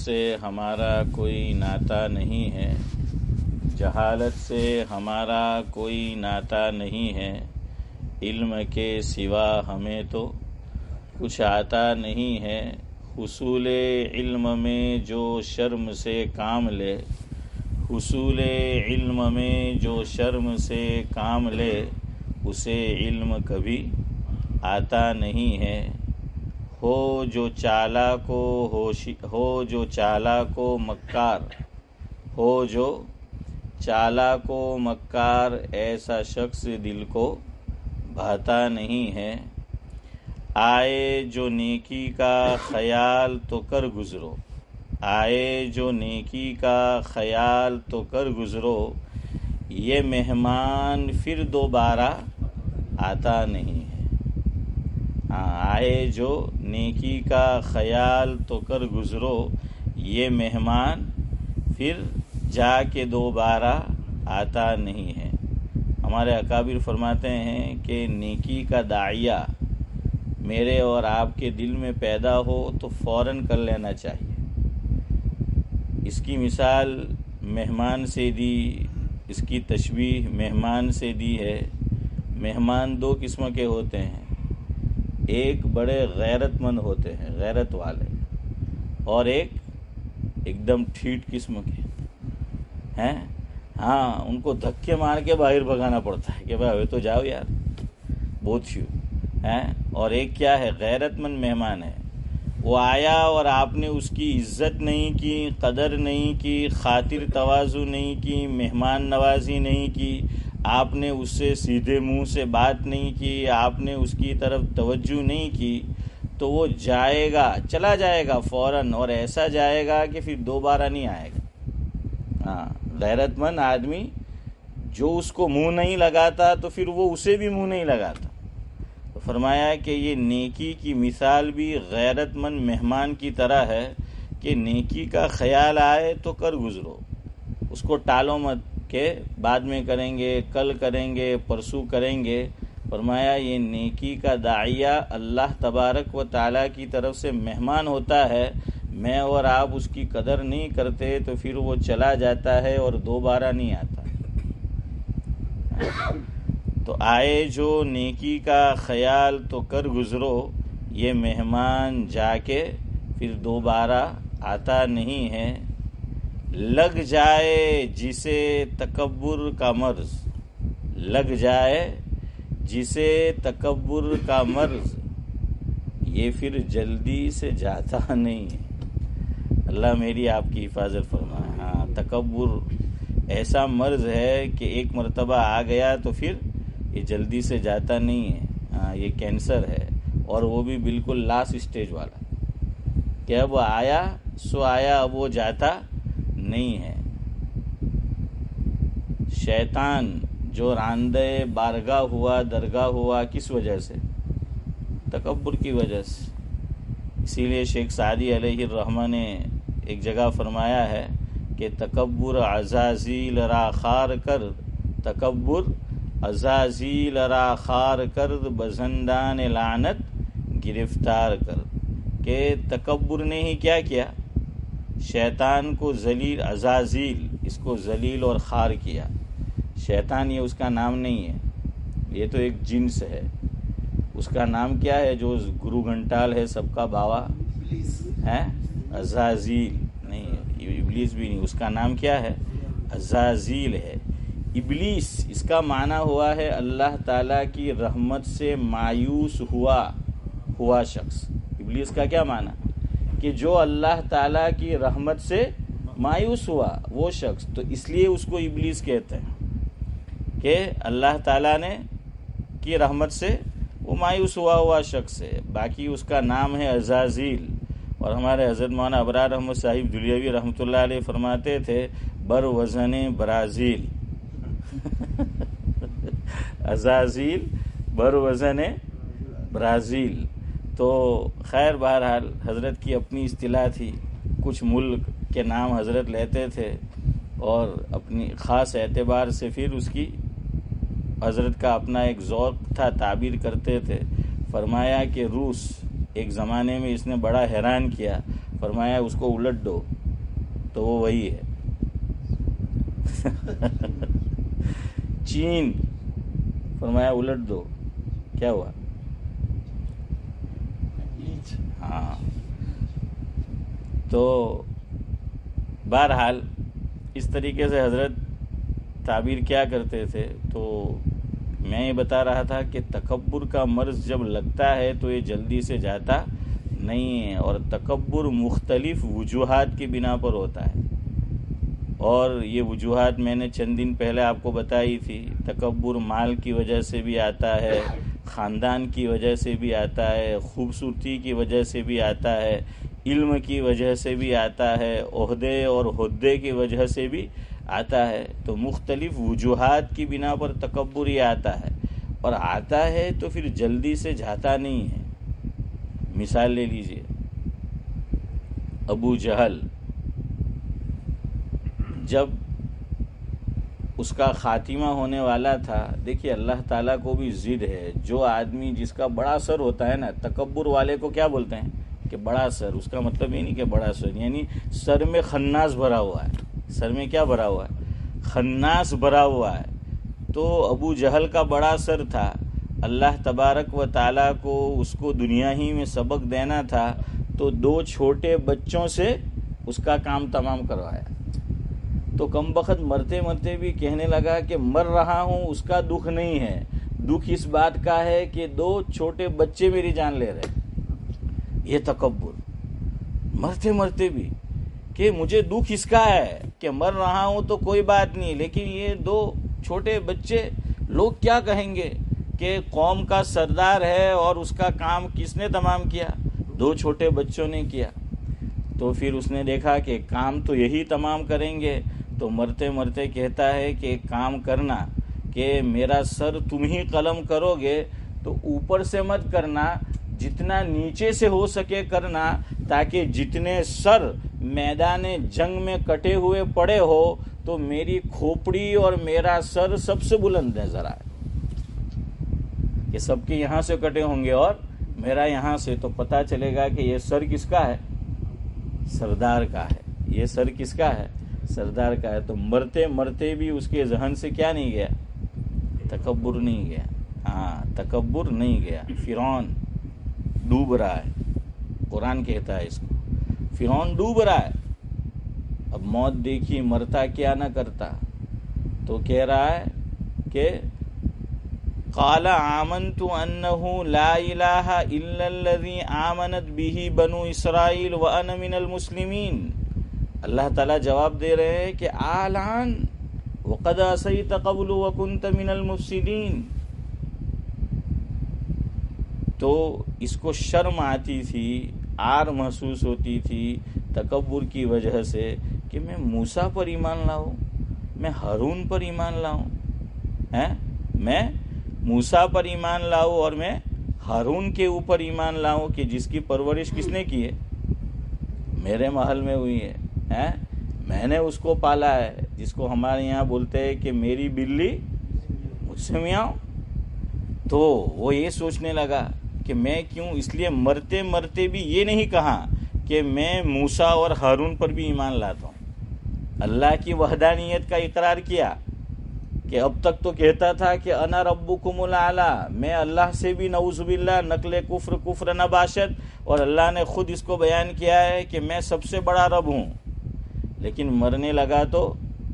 سے ہمارا کوئی ناتا نہیں ہے، جہالت سے ہمارا کوئی ناتا نہیں ہے، علم کے سوا ہمیں تو کچھ آتا نہیں ہے، حصول علم میں جو شرم سے کام لے، حصول علم میں جو شرم سے کام لے، اسے علم کبھی آتا نہیں ہے۔ ہو جو چالاک و مکار، ہو جو چالاک و مکار، ایسا شخص دل کو بھاتا نہیں ہے۔ آئے جو نیکی کا خیال تو کر گزرو، آئے جو نیکی کا خیال تو کر گزرو، یہ مہمان پھر دوبارہ آتا نہیں ہے۔ آئے جو نیکی کا خیال تو کر گزرو، یہ مہمان پھر جا کے دوبارہ آتا نہیں ہے۔ ہمارے اکابر فرماتے ہیں کہ نیکی کا داعیہ میرے اور آپ کے دل میں پیدا ہو تو فوراً کر لینا چاہیے۔ اس کی مثال مہمان سے دی، اس کی تشبیہ مہمان سے دی ہے۔ مہمان دو قسم کے ہوتے ہیں، ایک بڑے غیرت مند ہوتے ہیں، غیرت والے، اور ایک دم ٹھیٹ قسم کے ہیں۔ ہاں، ان کو دھکے مار کے باہر بھگانا پڑتا ہے کہ بھائی تو جاؤ یار، بہت شیو ہیں۔ اور ایک کیا ہے، غیرت مند مہمان ہے، وہ آیا اور آپ نے اس کی عزت نہیں کی، قدر نہیں کی، خاطر تواضع نہیں کی، مہمان نوازی نہیں کی، آپ نے اس سے سیدھے منہ سے بات نہیں کی، آپ نے اس کی طرف توجہ نہیں کی، تو وہ جائے گا، چلا جائے گا فوراً، اور ایسا جائے گا کہ پھر دوبارہ نہیں آئے گا۔ ہاں، غیرت مند آدمی جو اس کو منہ نہیں لگاتا تو پھر وہ اسے بھی منہ نہیں لگاتا۔ تو فرمایا کہ یہ نیکی کی مثال بھی غیرت مند مہمان کی طرح ہے کہ نیکی کا خیال آئے تو کر گزرو، اس کو ٹالو مت کہ بعد میں کریں گے، کل کریں گے، پرسوں کریں گے۔ فرمایا یہ نیکی کا داعیہ اللہ تبارک و تعالیٰ کی طرف سے مہمان ہوتا ہے، میں اور آپ اس کی قدر نہیں کرتے تو پھر وہ چلا جاتا ہے اور دوبارہ نہیں آتا۔ تو آئے جو نیکی کا خیال تو کر گزرو، یہ مہمان جا کے پھر دوبارہ آتا نہیں ہے۔ لگ جائے جسے تکبر کا مرض، لگ جائے جسے تکبر کا مرض، یہ پھر جلدی سے جاتا نہیں ہے۔ اللہ میری آپ کی حفاظت فرمائے۔ ہاں، تکبر ایسا مرض ہے کہ ایک مرتبہ آ گیا تو پھر یہ جلدی سے جاتا نہیں ہے۔ ہاں، یہ کینسر ہے، اور وہ بھی بالکل لاسٹ سٹیج والا، کہ اب آیا سو آیا، اب وہ جاتا نہیں ہے۔ شیطان جو راندے بارگاہ ہوا، درگاہ ہوا، کس وجہ سے؟ تکبر کی وجہ سے۔ اسی لیے شیخ سعدی علیہ الرحمہ نے ایک جگہ فرمایا ہے کہ تکبر عزازیل را خار کر، تکبر عزازیل را خار کرد، بزندان لعنت گرفتار کر۔ کہ تکبر نے ہی کیا کیا؟ شیطان کو ذلیل، عزازیل، اس کو ذلیل اور خار کیا۔ شیطان یہ اس کا نام نہیں ہے، یہ تو ایک جنس ہے۔ اس کا نام کیا ہے جو گرو گھنٹال ہے سب کا باوا ہے؟ عزازیل نہیں ہے، ابلیس بھی نہیں، اس کا نام کیا ہے؟ عزازیل ہے۔ ابلیس اس کا معنی ہوا ہے اللہ تعالیٰ کی رحمت سے مایوس ہوا شخص۔ ابلیس کا کیا معنی؟ کہ جو اللہ تعالیٰ کی رحمت سے مایوس ہوا وہ شخص، تو اس لیے اس کو ابلیس کہتے ہیں کہ اللہ تعالیٰ نے کی رحمت سے وہ مایوس ہوا شخص ہے۔ باقی اس کا نام ہے عزازیل۔ اور ہمارے حضرت مولانا ابرار احمد صاحب دلیوی رحمۃ اللہ علیہ فرماتے تھے بر وزن برازیل عزازیل بر وزن برازیل۔ تو خیر بہرحال حضرت کی اپنی اصطلاح تھی، کچھ ملک کے نام حضرت لیتے تھے اور اپنی خاص اعتبار سے پھر اس کی حضرت کا اپنا ایک ذوق تھا، تعبیر کرتے تھے۔ فرمایا کہ روس ایک زمانے میں اس نے بڑا حیران کیا، فرمایا اس کو الٹ دو تو وہ وہی ہے. چین فرمایا الٹ دو، کیا ہوا؟ ہاں. تو بہرحال اس طریقے سے حضرت تعبیر کیا کرتے تھے. تو میں یہ بتا رہا تھا کہ تکبر کا مرض جب لگتا ہے تو یہ جلدی سے جاتا نہیں ہے، اور تکبر مختلف وجوہات کی بنا پر ہوتا ہے، اور یہ وجوہات میں نے چند دن پہلے آپ کو بتائی تھی. تکبر مال کی وجہ سے بھی آتا ہے، خاندان کی وجہ سے بھی آتا ہے، خوبصورتی کی وجہ سے بھی آتا ہے، علم کی وجہ سے بھی آتا ہے، عہدے اور حدے کی وجہ سے بھی آتا ہے. تو مختلف وجوہات کی بنا پر تکبر یہ آتا ہے، اور آتا ہے تو پھر جلدی سے جاتا نہیں ہے. مثال لے لیجئے، ابو جہل جب اس کا خاتمہ ہونے والا تھا، دیکھیے اللہ تعالیٰ کو بھی ضد ہے. جو آدمی جس کا بڑا سر ہوتا ہے نا، تکبر والے کو کیا بولتے ہیں کہ بڑا سر. اس کا مطلب یہ نہیں کہ بڑا سر، یعنی سر میں خناس بھرا ہوا ہے. سر میں کیا بھرا ہوا ہے؟ خناس بھرا ہوا ہے. تو ابو جہل کا بڑا سر تھا، اللہ تبارک و تعالیٰ کو اس کو دنیا ہی میں سبق دینا تھا، تو 2 چھوٹے بچوں سے اس کا کام تمام کروایا. تو کم بخت مرتے مرتے بھی کہنے لگا کہ مر رہا ہوں اس کا دکھ نہیں ہے، دکھ اس بات کا ہے کہ 2 چھوٹے بچے میری جان لے رہے. یہ تکبر. مرتے مرتے بھی کہ مجھے دکھ اس کا ہے کہ مر رہا ہوں تو کوئی بات نہیں، لیکن یہ 2 چھوٹے بچے، لوگ کیا کہیں گے کہ قوم کا سردار ہے اور اس کا کام کس نے تمام کیا؟ 2 چھوٹے بچوں نے کیا. تو پھر اس نے دیکھا کہ کام تو یہی تمام کریں گے، تو مرتے مرتے کہتا ہے کہ ایک کام کرنا کہ میرا سر تم ہی قلم کرو گے تو اوپر سے مت کرنا، جتنا نیچے سے ہو سکے کرنا، تاکہ جتنے سر میدان جنگ میں کٹے ہوئے پڑے ہو تو میری کھوپڑی اور میرا سر سب سے بلند نظر آئے. کہ سب کے یہاں سے کٹے ہوں گے اور میرا یہاں سے، تو پتہ چلے گا کہ یہ سر کس کا ہے؟ سردار کا ہے. یہ سر کس کا ہے؟ سردار کا ہے. تو مرتے مرتے بھی اس کے ذہن سے کیا نہیں گیا؟ تکبر نہیں گیا. ہاں، تکبر نہیں گیا. فرعون ڈوب رہا ہے، قرآن کہتا ہے اس کو، فرعون ڈوب رہا ہے. اب موت دیکھی، مرتا کیا نہ کرتا. تو کہہ رہا ہے کہ قال آمنت انہ لا الہ الا الذی آمنت بہ بنو اسرائیل وانا من المسلمین. اللہ تعالیٰ جواب دے رہے ہیں کہ آلان وقد عصیت قبل وکنت من المفسدین. تو اس کو شرم آتی تھی، عار محسوس ہوتی تھی تکبر کی وجہ سے کہ میں موسیٰ پر ایمان لاؤں، میں ہارون پر ایمان لاؤں، میں موسیٰ پر ایمان لاؤں اور میں ہارون کے اوپر ایمان لاؤں کہ جس کی پرورش کس نے کی ہے؟ میرے محل میں ہوئی ہے. میں نے اس کو پالا ہے، جس کو ہمارے یہاں بولتے ہیں کہ میری بلی مجھ سے میاؤں. تو وہ یہ سوچنے لگا کہ میں کیوں، اس لیے مرتے مرتے بھی یہ نہیں کہا کہ میں موسیٰ اور ہارون پر بھی ایمان لاتا ہوں. اللہ کی وحدانیت کا اقرار کیا کہ اب تک تو کہتا تھا کہ انا ربکم الاعلی، میں اللہ سے بھی نعوذ باللہ نقل کفر نہ باشد، اور اللہ نے خود اس کو بیان کیا ہے کہ میں سب سے بڑا رب ہوں. لیکن مرنے لگا تو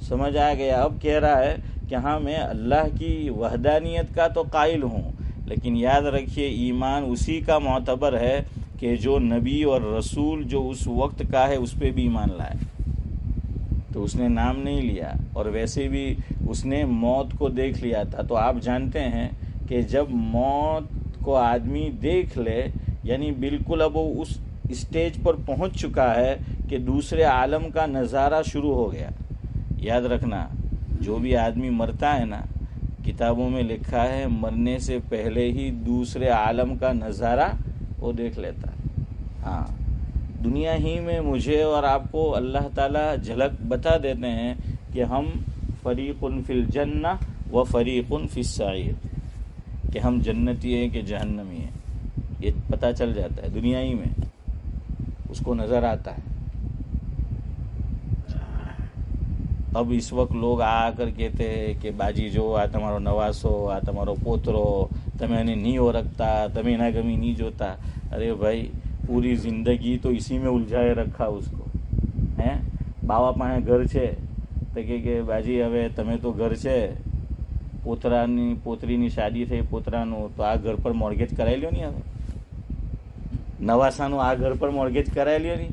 سمجھ آ گیا. اب کہہ رہا ہے کہ ہاں میں اللہ کی وحدانیت کا تو قائل ہوں، لیکن یاد رکھیے ایمان اسی کا معتبر ہے کہ جو نبی اور رسول جو اس وقت کا ہے اس پہ بھی ایمان لائے. تو اس نے نام نہیں لیا، اور ویسے بھی اس نے موت کو دیکھ لیا تھا. تو آپ جانتے ہیں کہ جب موت کو آدمی دیکھ لے، یعنی بالکل اب وہ اس اسٹیج پر پہنچ چکا ہے کہ دوسرے عالم کا نظارہ شروع ہو گیا. یاد رکھنا، جو بھی آدمی مرتا ہے نا، کتابوں میں لکھا ہے مرنے سے پہلے ہی دوسرے عالم کا نظارہ وہ دیکھ لیتا ہے. ہاں، دنیا ہی میں مجھے اور آپ کو اللہ تعالیٰ جھلک بتا دیتے ہیں کہ ہم فریق فی الجنہ و فریق فی السعیر، کہ ہم جنتی ہیں کہ جہنمی ہیں. یہ پتہ چل جاتا ہے دنیا ہی میں. اس کو نظر آتا ہے. اب اس وقت لوگ آ کر کہتے ہیں کہ باجی جو آ تمہارو نواسو آ تمہارو پوترو تمہیں نہیں ہو رکھتا تمہیں نہ گمی نہیں جوتا. ارے بھائی پوری زندگی تو اسی میں الجھائے رکھا اس کو ہیں. બાવા પાસે ઘર છે તો કે બાજી હવે તમે તો ઘર છે, પોતરીની શાદી થઈ પોતરાનું, તો આ ઘર પર મોર્ગેજ કરાવી લ્યો નહીં. હવે નવાસાનું આ ઘર પર મોર્ગેજ કરાવી લ્યો નહીં.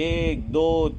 1 2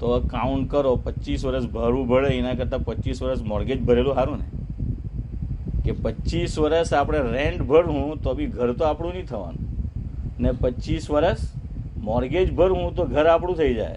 તો કાઉન્ટ કરો 25 વર્ષ ભારું ભરે એના કરતાં 25 વર્ષ મોર્ગેજ ભરેલું સારું ને. કે 25 વર્ષ આપણે રેન્ટ ભરવું તો બી ઘર તો આપણું નહીં થવાનું, ને 25 વર્ષ મોર્ગેજ ભરવું તો ઘર આપણું થઈ જાય.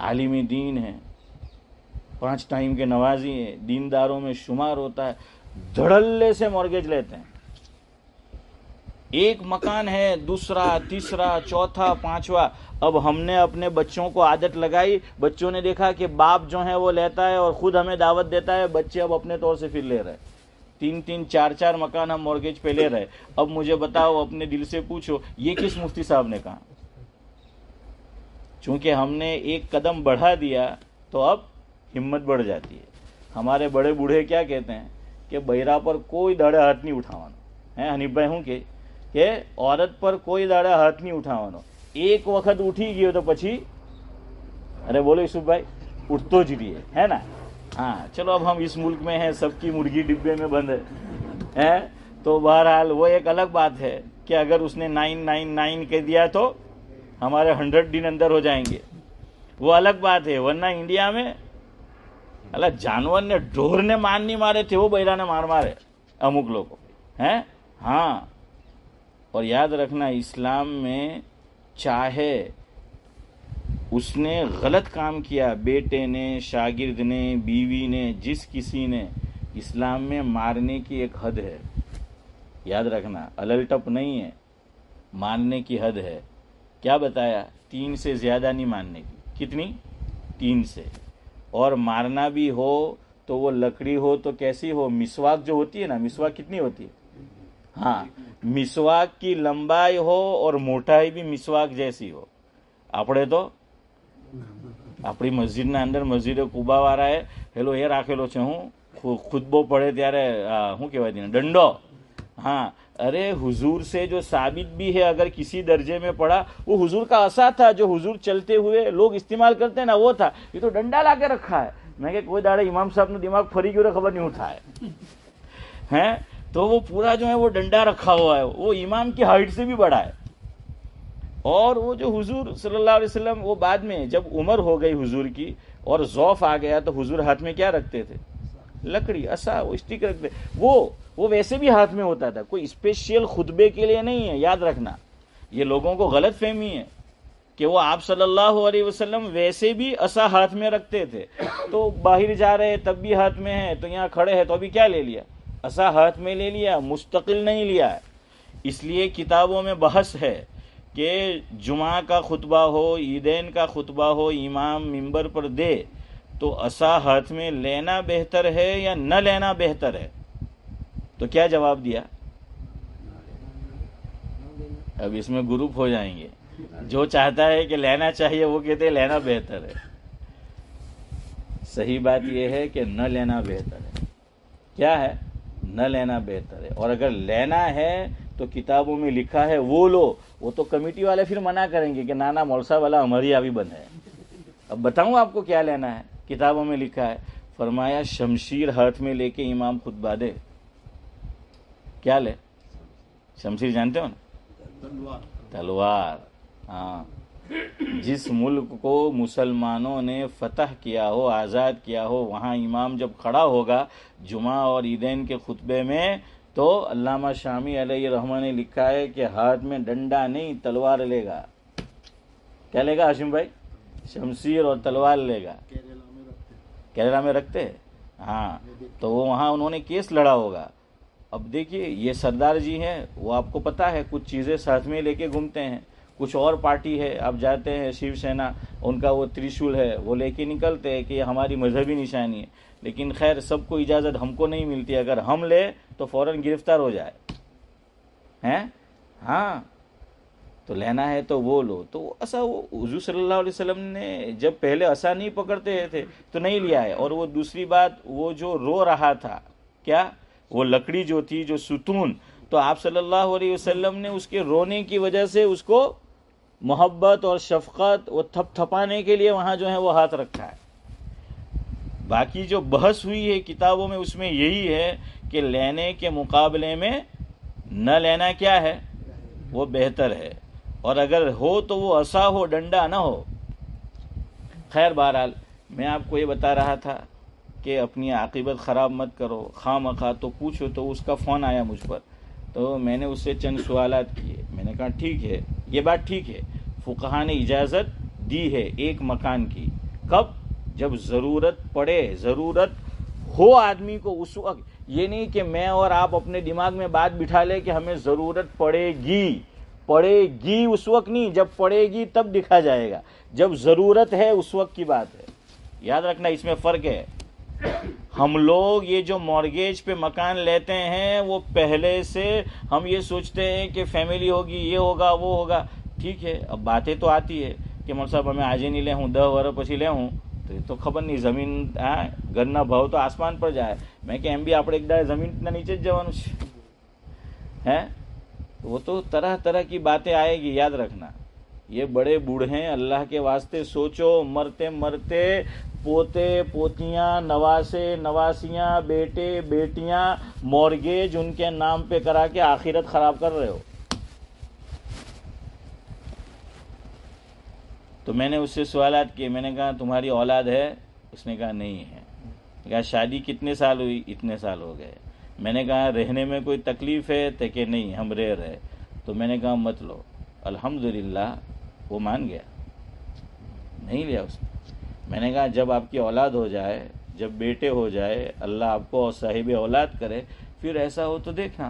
عالم دین ہیں، 5 ٹائم کے نمازی ہیں، دینداروں میں شمار ہوتا ہے، دھڑلے سے مورگیج لیتے ہیں. ایک مکان ہے، دوسرا، تیسرا، چوتھا، 5واں. اب ہم نے اپنے بچوں کو عادت لگائی، بچوں نے دیکھا کہ باپ جو ہے وہ لیتا ہے اور خود ہمیں دعوت دیتا ہے، بچے اب اپنے طور سے پھر لے رہے. 3 4 مکان ہم مورگیج پہ لے رہے. اب مجھے بتاؤ، اپنے دل سے پوچھو، یہ کس مفتی صاحب نے کہا؟ چونکہ ہم نے ایک قدم بڑھا دیا تو اب ہمت بڑھ جاتی ہے. ہمارے بڑے بوڑھے کیا کہتے ہیں کہ بہرا پر کوئی داڑے ہاتھ نہیں اٹھاوانا ہے. حنیف بھائی ہوں کہ عورت پر کوئی داڑے ہاتھ نہیں اٹھاوانا. ایک وقت اٹھی گئی تو پچھی ارے بولو یوسف بھائی اٹھ تو جی ہے نا. ہاں چلو، اب ہم اس ملک میں ہیں، سب کی مرغی ڈبے میں بند ہے تو بہرحال وہ ایک الگ بات ہے کہ اگر اس نے 999 کہہ دیا تو ہمارے 100 دن اندر ہو جائیں گے، وہ الگ بات ہے. ورنہ انڈیا میں اللہ جانور نے، ڈور نے مان نہیں مارے تھے، وہ بہرا نے مارے امک لوگوں ہیں. ہاں، اور یاد رکھنا اسلام میں چاہے اس نے غلط کام کیا، بیٹے نے، شاگرد نے، بیوی نے، جس کسی نے، اسلام میں مارنے کی ایک حد ہے. یاد رکھنا، الل ٹپ نہیں ہے، مارنے کی حد ہے. کیا بتایا؟ 3 سے زیادہ نہیں مارنے کی. کتنی؟ 3 سے. اور مارنا بھی ہو تو وہ لکڑی ہو تو کیسی ہو؟ مسواک جو ہوتی ہے نا، مسواک کتنی ہوتی ہے؟ ہاں، مسواک کی لمبائی ہو اور موٹائی بھی مسواک جیسی ہو. આપણે તો આપણી મસ્જિદના અંદર મસ્જિદ કુબા વાળાએ હેલો એ રાખેલો છે, હું ખુતબો પડે ત્યારે શું કહેવાય તેને, ડંડો. ہاں، ارے حضور سے جو ثابت بھی ہے، اگر کسی درجے میں پڑا، وہ حضور کا عصا تھا جو حضور چلتے ہوئے لوگ استعمال کرتے ہیں نا، وہ تھا. یہ تو ڈنڈا لا کے رکھا ہے. میں کہ کوئی داڑے امام صاحب نے دماغ پھری کیوں خبر نہیں اٹھا ہے تو وہ پورا جو ہے وہ ڈنڈا رکھا ہوا ہے، وہ امام کی ہائٹ سے بھی بڑا ہے. اور وہ جو حضور صلی اللہ علیہ وسلم، وہ بعد میں جب عمر ہو گئی حضور کی اور ضعف آ گیا تو حضور ہاتھ میں کیا رکھتے تھے؟ لکڑی، عصا، وہ اسٹک رکھتے. وہ ویسے بھی ہاتھ میں ہوتا تھا، کوئی اسپیشل خطبے کے لیے نہیں ہے. یاد رکھنا، یہ لوگوں کو غلط فہمی ہے کہ وہ آپ صلی اللہ علیہ وسلم ویسے بھی عصا ہاتھ میں رکھتے تھے، تو باہر جا رہے تب بھی ہاتھ میں ہے، تو یہاں کھڑے ہیں تو ابھی کیا لے لیا؟ عصا ہاتھ میں لے لیا، مستقل نہیں لیا ہے. اس لیے کتابوں میں بحث ہے کہ جمعہ کا خطبہ ہو، عیدین کا خطبہ ہو، امام ممبر پر دے تو عصا ہاتھ میں لینا بہتر ہے یا نہ لینا بہتر ہے؟ تو کیا جواب دیا؟ اب اس میں گروپ ہو جائیں گے. جو چاہتا ہے کہ لینا چاہیے وہ کہتے ہیں لینا بہتر ہے. صحیح بات یہ ہے کہ نہ لینا بہتر ہے. کیا ہے؟ نہ لینا بہتر ہے. اور اگر لینا ہے تو کتابوں میں لکھا ہے وہ لو. وہ تو کمیٹی والے پھر منع کریں گے کہ نانا مولسا والا ہماری ابھی بند ہے. اب بتاؤں آپ کو کیا لینا ہے؟ کتابوں میں لکھا ہے، فرمایا شمشیر ہاتھ میں لے کے امام خطبہ دے. کیا لے؟ شمشیر جانتے ہو نا؟ تلوار. ہاں، جس ملک کو مسلمانوں نے فتح کیا ہو، آزاد کیا ہو، وہاں امام جب کھڑا ہوگا جمعہ اور عیدین کے خطبے میں تو علامہ شامی علیہ رحمہ نے لکھا ہے کہ ہاتھ میں ڈنڈا نہیں تلوار لے گا. کیا لے گا ہاشم بھائی؟ شمشیر اور تلوار لے گا. کیرلا میں رکھتے ہیں. ہاں، تو وہ وہاں انہوں نے کیس لڑا ہوگا. اب دیکھیے یہ سردار جی ہیں، وہ آپ کو پتا ہے کچھ چیزیں ساتھ میں لے کے گھومتے ہیں. کچھ اور پارٹی ہے، آپ جاتے ہیں شیو سینا، ان کا وہ ترشول ہے وہ لے کے نکلتے ہیں کہ یہ ہماری مذہبی نشانی ہے. لیکن خیر سب کو اجازت ہم کو نہیں ملتی، اگر ہم لے تو فوراً گرفتار ہو جائے ہیں. ہاں، تو لینا ہے تو وہ لو. تو ایسا وہ حضور صلی اللہ علیہ وسلم نے جب پہلے ایسا نہیں پکڑتے تھے تو نہیں لیا ہے. اور وہ دوسری بات، وہ جو رو رہا تھا، کیا وہ لکڑی جو تھی، جو ستون، تو آپ صلی اللہ علیہ وسلم نے اس کے رونے کی وجہ سے اس کو محبت اور شفقت وہ تھپ تھپانے کے لیے وہاں جو ہے وہ ہاتھ رکھا ہے. باقی جو بحث ہوئی ہے کتابوں میں اس میں یہی ہے کہ لینے کے مقابلے میں نہ لینا کیا ہے؟ وہ بہتر ہے. اور اگر ہو تو وہ عصا ہو، ڈنڈا نہ ہو. خیر بہرحال میں آپ کو یہ بتا رہا تھا کہ اپنی عاقبت خراب مت کرو. خواہ مخواہ تو پوچھو. تو اس کا فون آیا مجھ پر، تو میں نے اس سے چند سوالات کیے. میں نے کہا ٹھیک ہے، یہ بات ٹھیک ہے، فقہا نے اجازت دی ہے ایک مکان کی، کب؟ جب ضرورت پڑے، ضرورت ہو آدمی کو اس وقت. یہ نہیں کہ میں اور آپ اپنے دماغ میں بات بٹھا لے کہ ہمیں ضرورت پڑے گی اس وقت نہیں، جب پڑے گی تب دکھا جائے گا. جب ضرورت ہے اس وقت کی بات ہے. یاد رکھنا اس میں فرق ہے. ہم لوگ یہ جو مارگیج پہ مکان لیتے ہیں وہ پہلے سے ہم یہ سوچتے ہیں کہ فیملی ہوگی، یہ ہوگا وہ ہوگا. ٹھیک ہے، اب باتیں تو آتی ہے کہ مول صاحب ہمیں آج ہی نہیں لے ہوں، 10 ورس پچھی لے ہوں. تو یہ تو خبر نہیں زمین گھرنا بھاવ તો આસમાન પર જાય. મેં કે એમ બી આપણે એક દાડે જમીનના નીચે જ જવાનું છે. وہ تو طرح طرح کی باتیں آئے گی. یاد رکھنا یہ بڑے بوڑھے ہیں، اللہ کے واسطے سوچو. مرتے مرتے پوتے پوتیاں، نواسے نواسیاں، بیٹے بیٹیاں مورگیج ان کے نام پہ کرا کے آخرت خراب کر رہے ہو. تو میں نے اس سے سوالات کیے. میں نے کہا تمہاری اولاد ہے؟ اس نے کہا نہیں ہے. کہا شادی کتنے سال ہوئی؟ اتنے سال ہو گئے. میں نے کہا رہنے میں کوئی تکلیف ہے؟ تو کہ نہیں ہم رہ رہے. تو میں نے کہا مت لو. الحمدللہ وہ مان گیا، نہیں لیا اس نے. میں نے کہا جب آپ کی اولاد ہو جائے، جب بیٹے ہو جائے، اللہ آپ کو صاحب اولاد کرے، پھر ایسا ہو تو دیکھنا.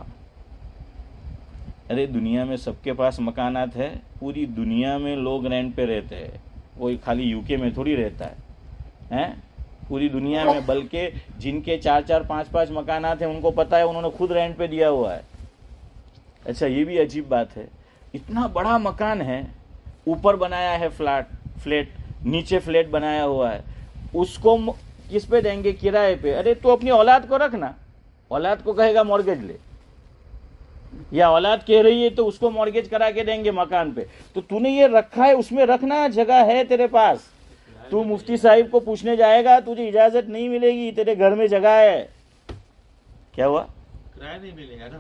ارے دنیا میں سب کے پاس مکانات ہے، پوری دنیا میں لوگ رینٹ پہ رہتے ہیں. کوئی خالی یو کے میں تھوڑی رہتا ہے، پوری دنیا میں. بلکہ جن کے 4 5 مکانات ہیں ان کو پتا ہے انہوں نے خود رینٹ پہ دیا ہوا ہے. اچھا یہ بھی عجیب بات ہے، اتنا بڑا مکان ہے، اوپر بنایا ہے فلیٹ، نیچے فلیٹ بنایا ہوا ہے، اس کو کس پہ دیں گے؟ کرائے پہ. ارے تو اپنی اولاد کو رکھنا. اولاد کو کہے گا مارگیج لے، یا اولاد کہہ رہی ہے تو اس کو مارگیج کرا کے دیں گے مکان پہ. تو نے یہ رکھا ہے، اس میں رکھنا، جگہ ہے تیرے پاس. تو مفتی صاحب کو پوچھنے جائے گا تجھے اجازت نہیں ملے گی، تیرے گھر میں جگہ ہے. کیا ہوا؟ کرایہ نہیں ملے گا نا.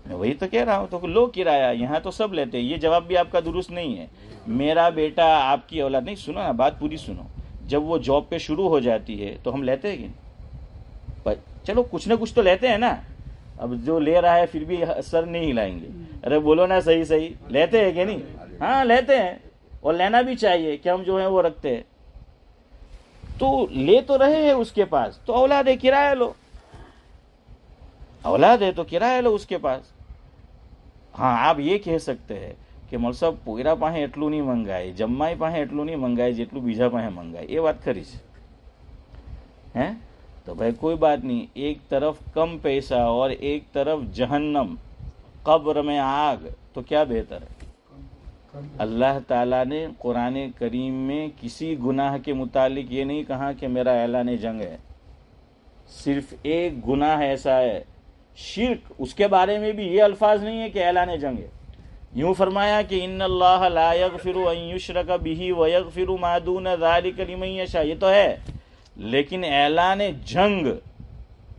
میں وہی تو کہہ رہا ہوں. تو لو کرایہ، یہاں تو سب لیتے ہیں. یہ جواب بھی آپ کا درست نہیں ہے. میرا بیٹا آپ کی اولاد نہیں. سنو نا، بات پوری سنو. جب وہ جاب پہ شروع ہو جاتی ہے تو ہم لیتے ہیں کہ چلو کچھ نہ کچھ تو لیتے ہیں نا. اب جو لے رہا ہے پھر بھی سر نہیں ہلائیں گے. ارے بولو نا صحیح لیتے ہیں کہ نہیں؟ ہاں لیتے ہیں، اور لینا بھی چاہیے کہ ہم جو ہیں وہ رکھتے ہیں. تو لے تو رہے ہیں اس کے پاس، تو اولاد ہے کرایہ لو. اولاد ہے تو کرایہ لو اس کے پاس. ہاں آپ یہ کہہ سکتے ہیں کہ مول صاحب પોયરા પાસે એટલું નહીં મંગાય, જમાઈ પાસે એટલું નહીં મંગાય જેટલું બીજા પાસે મંગાય. એ વાત ખરી છે. تو بھائی کوئی بات نہیں. ایک طرف کم پیسہ اور ایک طرف جہنم، قبر میں آگ، تو کیا بہتر ہے؟ اللہ تعالیٰ نے قرآن کریم میں کسی گناہ کے متعلق یہ نہیں کہا کہ میرا اعلان جنگ ہے. صرف ایک گناہ ایسا ہے، شرک، اس کے بارے میں بھی یہ الفاظ نہیں ہے کہ اعلان جنگ ہے. یوں فرمایا کہ ان اللہ لا یغفر ان یشرک بہ ویغفر ما دون ذلک لمن یشاء. یہ تو ہے، لیکن اعلان جنگ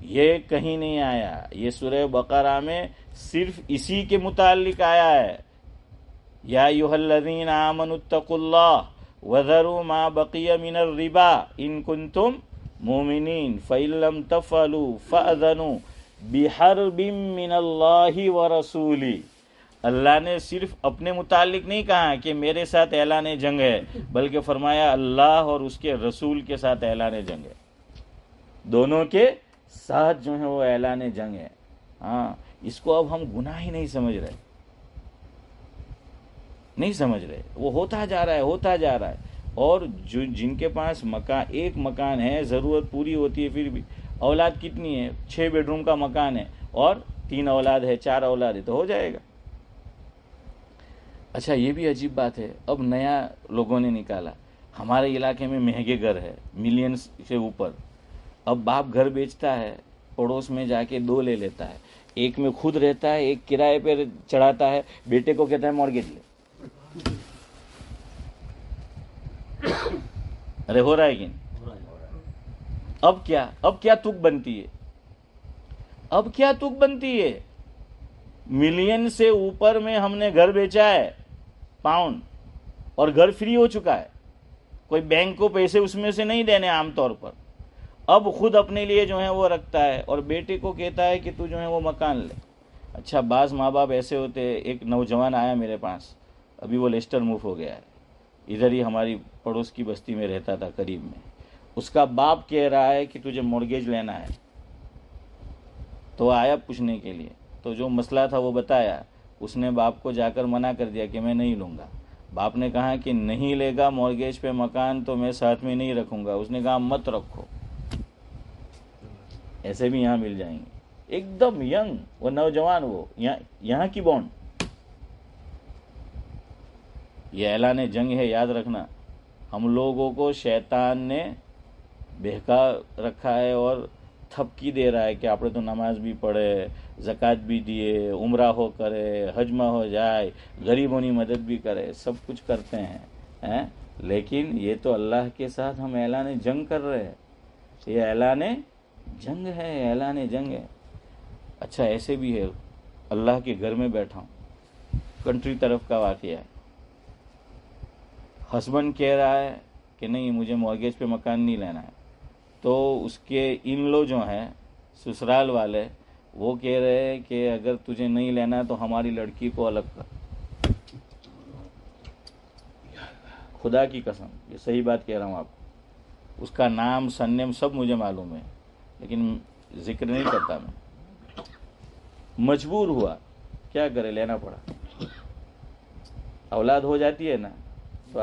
یہ کہیں نہیں آیا. یہ سورہ بقرہ میں صرف اسی کے متعلق آیا ہے. یا ایھا الذین آمنوا اتقوا اللہ وذروا ما بقی من الربا ان کنتم مؤمنین فإن لم تفعلوا فأذنوا بحرب من اللہ ورسولہ. اللہ نے صرف اپنے متعلق نہیں کہا کہ میرے ساتھ اعلان جنگ ہے، بلکہ فرمایا اللہ اور اس کے رسول کے ساتھ اعلان جنگ ہے. دونوں کے ساتھ جو ہے وہ اعلان جنگ ہے. ہاں اس کو اب ہم گناہ ہی نہیں سمجھ رہے، نہیں سمجھ رہے. وہ ہوتا جا رہا ہے. اور جن کے پاس ایک مکان ہے، ضرورت پوری ہوتی ہے، پھر بھی اولاد کتنی ہے؟ 6 بیڈ روم کا مکان ہے اور 3 اولاد ہے، 4 اولاد ہے، تو ہو جائے گا. اچھا یہ بھی عجیب بات ہے، اب نیا لوگوں نے نکالا. ہمارے علاقے میں مہنگے گھر ہے، ملینز سے اوپر. اب باپ گھر بیچتا ہے، پڑوس میں جا کے 2 لے لیتا ہے. ایک میں خود رہتا ہے، ایک کرائے پہ چڑھاتا ہے. بیٹے کو کہتا ہے مارگیج لے. ارے ہو رہا ہے کہ نہیں؟ اب کیا تک بنتی ہے؟ ملین سے اوپر میں ہم نے گھر بیچا ہے، پاؤنڈ، اور گھر فری ہو چکا ہے. کوئی بینک کو پیسے اس میں سے نہیں دینے عام طور پر. اب خود اپنے لیے جو ہے وہ رکھتا ہے اور بیٹے کو کہتا ہے کہ تو جو ہے وہ مکان لے. اچھا بعض ماں باپ ایسے ہوتے ہیں. ایک نوجوان آیا میرے پاس، ابھی وہ لیسٹر موو ہو گیا ہے. ادھر ہی ہماری پڑوس کی بستی میں رہتا تھا قریب میں. اس کا باپ کہہ رہا ہے کہ تجھے مورگیج لینا ہے. تو آیا پوچھنے کے لیے, تو جو مسئلہ تھا وہ بتایا. اس نے باپ کو جا کر منع کر دیا کہ میں نہیں لوں گا. باپ نے کہا کہ نہیں لے گا مورگیج پہ مکان تو میں ساتھ میں نہیں رکھوں گا. اس نے کہا مت رکھو, ایسے بھی یہاں مل جائیں گے. ایک دم ینگ, وہ نوجوان, وہ یہاں کی بونڈ. یہ اعلان جنگ ہے, یاد رکھنا. ہم لوگوں کو شیطان نے بہکا رکھا ہے اور تھپکی دے رہا ہے کہ آپ تو نماز بھی پڑھے, زکوٰۃ بھی دیے, عمرہ ہو کرے, حجمہ ہو جائے, غریبوں کی مدد بھی کرے, سب کچھ کرتے ہیں, لیکن یہ تو اللہ کے ساتھ ہم اعلان جنگ کر رہے ہیں. یہ اعلان جنگ ہے, اعلان جنگ ہے. اچھا ایسے بھی ہے, اللہ کے گھر میں بیٹھا ہوں, کنٹری طرف کا واقعہ ہے. ہسبینڈ کہہ رہا ہے کہ نہیں مجھے مورگیج پہ مکان نہیں لینا ہے. تو اس کے ان لو جو ہیں سسرال والے, وہ کہہ رہے ہیں کہ اگر تجھے نہیں لینا تو ہماری لڑکی کو الگ کر. خدا کی قسم, یہ صحیح بات کہہ رہا ہوں آپ کو. اس کا نام سرنیم سب مجھے معلوم ہے, لیکن ذکر نہیں کرتا میں. مجبور ہوا, کیا کرے, لینا پڑا. اولاد ہو جاتی ہے نا تو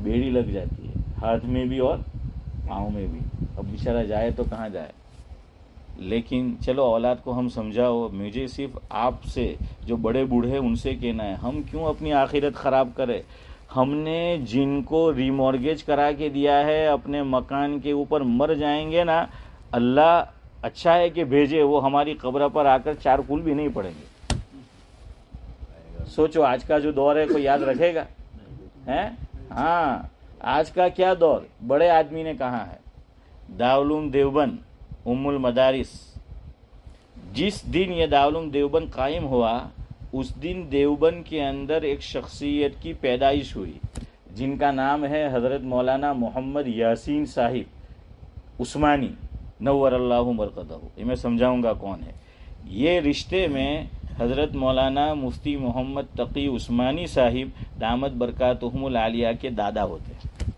بیڑی لگ جاتی ہے, ہاتھ میں بھی اور پاؤں میں بھی. اب بیچارہ جائے تو کہاں جائے. لیکن چلو اولاد کو ہم سمجھاؤ. مجھے صرف آپ سے جو بڑے بوڑھے ان سے کہنا ہے, ہم کیوں اپنی آخرت خراب کرے. ہم نے جن کو ری مورگیج کرا کے دیا ہے اپنے مکان کے اوپر, مر جائیں گے نا, اللہ اچھا ہے کہ بھیجے, وہ ہماری قبر پر آ کر 4 کول بھی نہیں پڑیں گے. سوچو آج کا جو دور ہے کوئی یاد رکھے گا؟ ہاں, آج کا کیا دور. بڑے آدمی نے کہا ہے, دارالعلوم دیوبند ام المدارس, جس دن یہ دارالعلوم دیوبند قائم ہوا اس دن دیوبند کے اندر ایک شخصیت کی پیدائش ہوئی جن کا نام ہے حضرت مولانا محمد یاسین صاحب عثمانی نور اللہ مرقدہ. یہ میں سمجھاؤں گا کون ہے. یہ رشتے میں حضرت مولانا مفتی محمد تقی عثمانی صاحب دامت برکاتہم العالیہ کے دادا ہوتے ہیں.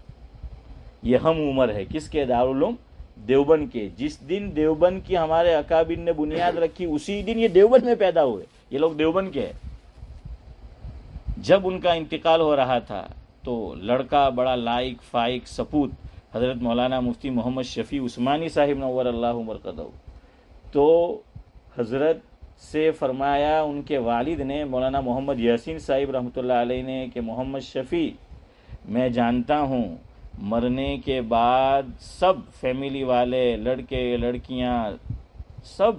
یہ ہم عمر ہے کس کے؟ دارالعلوم دیوبند کے. جس دن دیوبند کی ہمارے اکابر نے بنیاد رکھی اسی دن یہ دیوبند میں پیدا ہوئے. یہ لوگ دیوبند کے ہیں. جب ان کا انتقال ہو رہا تھا تو لڑکا بڑا لائق فائق سپوت حضرت مولانا مفتی محمد شفیع عثمانی صاحب نور اللہ مرقدہ, تو حضرت سے فرمایا ان کے والد نے مولانا محمد یاسین صاحب رحمۃ اللہ علیہ نے کہ محمد شفیع میں جانتا ہوں مرنے کے بعد سب فیملی والے لڑکے لڑکیاں سب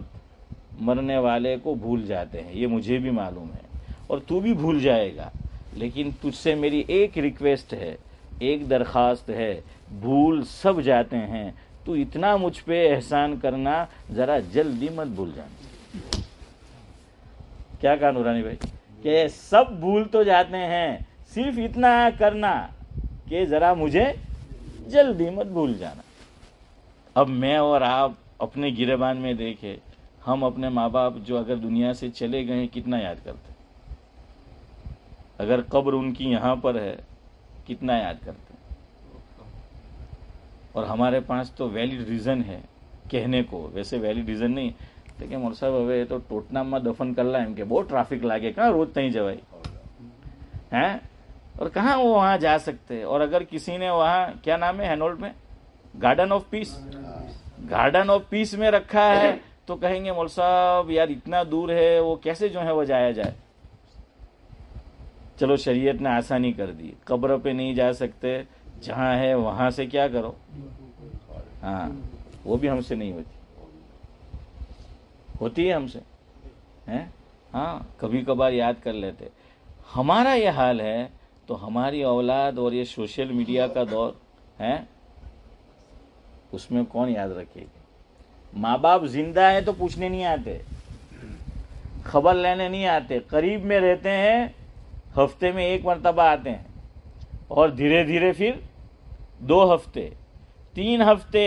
مرنے والے کو بھول جاتے ہیں, یہ مجھے بھی معلوم ہے اور تو بھی بھول جائے گا, لیکن تجھ سے میری ایک ریکویسٹ ہے, ایک درخواست ہے, بھول سب جاتے ہیں, تو اتنا مجھ پہ احسان کرنا ذرا جلدی مت بھول جانا. کیا کہا نورانی بھائی کہ سب بھول تو جاتے ہیں, صرف اتنا کرنا کہ ذرا مجھے جلدی مت بھول جانا. اب میں اور آپ اپنے گریبان میں دیکھے, ہم اپنے ماں باپ جو اگر دنیا سے چلے گئے ہیں کتنا یاد کرتے ہیں. اگر قبر ان کی یہاں پر ہے کتنا یاد کرتے ہیں. اور ہمارے پاس تو ویلڈ ریزن ہے کہنے کو, ویسے ویلڈ ریزن نہیں لیکن مول صاحب હવે તો ટોટનામાં દફન કરલા એમ કે બહુ ટ્રાફિક લાગે, کہاں روز نہیں جوائی ہیں, اور کہاں وہ وہاں جا سکتے. اور اگر کسی نے وہاں کیا نام ہے ہینولڈ میں garden of peace, garden of peace میں رکھا ہے تو کہیں گے مول صاحب یار اتنا دور ہے وہ کیسے جو ہے وہ جایا جائے. چلو شریعت نے آسانی کر دی, قبر پہ نہیں جا سکتے, جہاں ہے وہاں سے کیا کرو. ہاں وہ بھی ہم سے نہیں ہوتی ہے ہم سے, ہاں کبھی کبھار یاد کر لیتے. ہمارا یہ حال ہے تو ہماری اولاد اور یہ سوشل میڈیا کا دور ہے, اس میں کون یاد رکھے گا. ماں باپ زندہ ہیں تو پوچھنے نہیں آتے, خبر لینے نہیں آتے, قریب میں رہتے ہیں, ہفتے میں 1 مرتبہ آتے ہیں, اور دھیرے دھیرے پھر 2 ہفتے 3 ہفتے,